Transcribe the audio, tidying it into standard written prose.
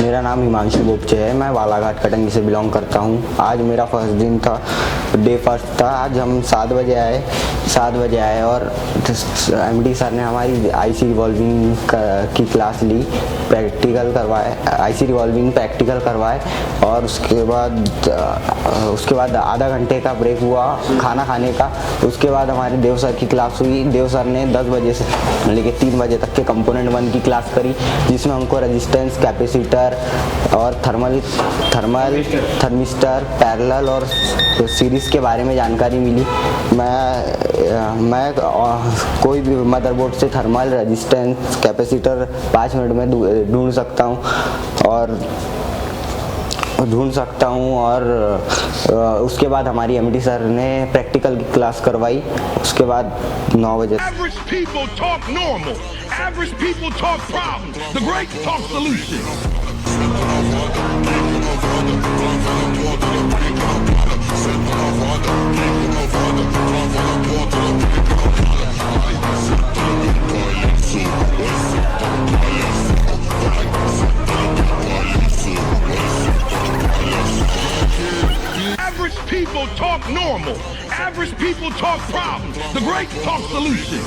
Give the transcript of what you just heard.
मेरा नाम हिमांशु गोपचे है। मैं बालाघाट कटंगी से बिलोंग करता हूँ। आज मेरा फर्स्ट दिन था, डे फर्स्ट था। आज हम 7 बजे आए और एमडी सर ने हमारी आईसी रिवॉल्विंग की क्लास ली, प्रैक्टिकल करवाए, आईसी रिवॉल्विंग प्रैक्टिकल करवाए और उसके बाद आधा घंटे का ब्रेक हुआ खाना खाने का। उसके बाद हमारे देव सर की क्लास हुई। देव सर ने 10 बजे से लेकर 3 बजे तक के कंपोनेंट 1 की क्लास करी, जिसमें हमको रेजिस्टेंस, कैपेसिटर और थर्मिस्टर, पैरेलल और सीरीज़ के बारे में जानकारी मिली। मैं कोई भी मदरबोर्ड से थर्मल, रेजिस्टेंस, कैपेसिटर 5 मिनट में ढूंढ सकता हूँ और उसके बाद हमारी एमडी सर ने प्रैक्टिकल की क्लास करवाई। उसके बाद 9 बजे People talk normal. Average people talk problems. The great talk solutions.